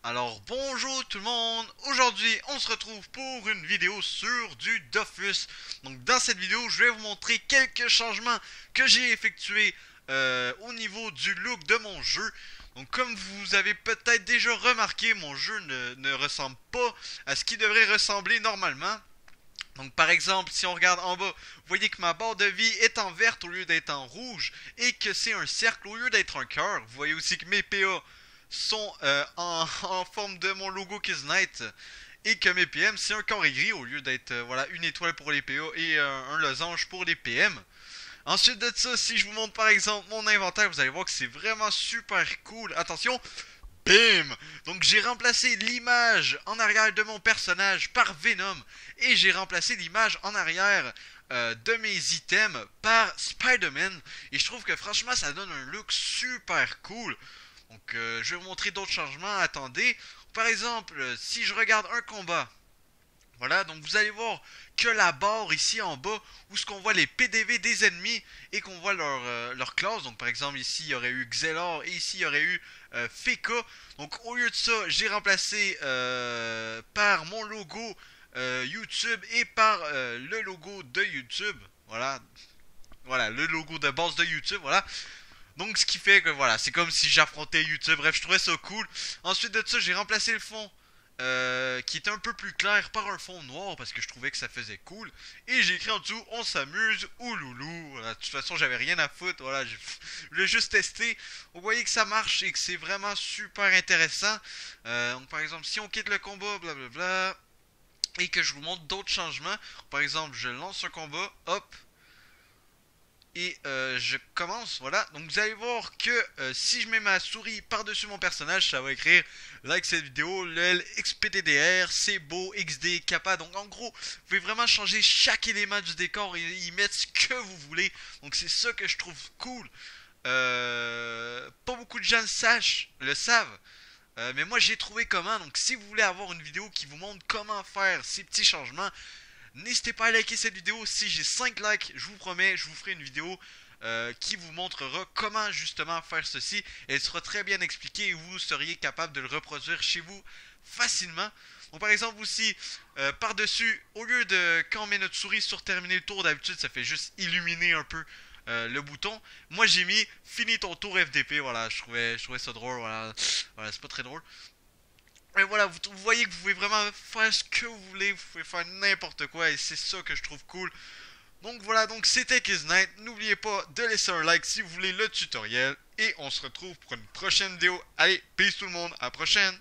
Alors bonjour tout le monde, aujourd'hui on se retrouve pour une vidéo sur du Dofus. Donc dans cette vidéo je vais vous montrer quelques changements que j'ai effectués au niveau du look de mon jeu. Donc comme vous avez peut-être déjà remarqué, mon jeu ne ressemble pas à ce qui devrait ressembler normalement. Donc par exemple, si on regarde en bas, vous voyez que ma barre de vie est en verte au lieu d'être en rouge et que c'est un cercle au lieu d'être un cœur. Vous voyez aussi que mes PA sont en forme de mon logo Kiss Knight et que mes PM c'est un carré gris au lieu d'être voilà une étoile pour les PA et un losange pour les PM. Ensuite de ça, si je vous montre par exemple mon inventaire, vous allez voir que c'est vraiment super cool. Attention, bim! Donc j'ai remplacé l'image en arrière de mon personnage par Venom et j'ai remplacé l'image en arrière de mes items par Spider-Man et je trouve que franchement ça donne un look super cool. Donc je vais vous montrer d'autres changements, attendez. Par exemple, si je regarde un combat, voilà, donc vous allez voir que la barre ici en bas, où ce qu'on voit les PDV des ennemis et qu'on voit leur classe. Donc par exemple ici il y aurait eu Xelor et ici il y aurait eu Feka. Donc au lieu de ça, j'ai remplacé par mon logo YouTube et par le logo de YouTube. Voilà, voilà, le logo de base de YouTube, voilà. Donc ce qui fait que voilà, c'est comme si j'affrontais YouTube. Bref, je trouvais ça cool. Ensuite de ça, j'ai remplacé le fond qui était un peu plus clair par un fond noir parce que je trouvais que ça faisait cool. Et j'ai écrit en dessous, on s'amuse, ouloulou. Voilà, de toute façon, j'avais rien à foutre. Voilà, je voulais juste tester. Vous voyez que ça marche et que c'est vraiment super intéressant. Donc par exemple, si on quitte le combat, blablabla, et que je vous montre d'autres changements. Par exemple, je lance un combat, hop, et je commence, voilà. Donc vous allez voir que si je mets ma souris par-dessus mon personnage, ça va écrire like cette vidéo, lel, xpddr, c'est beau, xd, kappa. Donc en gros, vous pouvez vraiment changer chaque élément du décor et y mettre ce que vous voulez. Donc c'est ça que je trouve cool. Pas beaucoup de gens le savent. Mais moi j'ai trouvé comment. Donc si vous voulez avoir une vidéo qui vous montre comment faire ces petits changements, n'hésitez pas à liker cette vidéo. Si j'ai 5 likes, je vous promets, je vous ferai une vidéo qui vous montrera comment justement faire ceci. Elle sera très bien expliquée et vous seriez capable de le reproduire chez vous facilement. Donc par exemple aussi, par-dessus, au lieu de quand on met notre souris sur terminer le tour, d'habitude ça fait juste illuminer un peu le bouton. Moi j'ai mis fini ton tour FDP, voilà, je trouvais ça drôle, voilà, voilà c'est pas très drôle. Et voilà, vous voyez que vous pouvez vraiment faire ce que vous voulez, vous pouvez faire n'importe quoi et c'est ça que je trouve cool. Donc voilà, donc c'était Kiznight. N'oubliez pas de laisser un like si vous voulez le tutoriel et on se retrouve pour une prochaine vidéo. Allez, peace tout le monde, à la prochaine!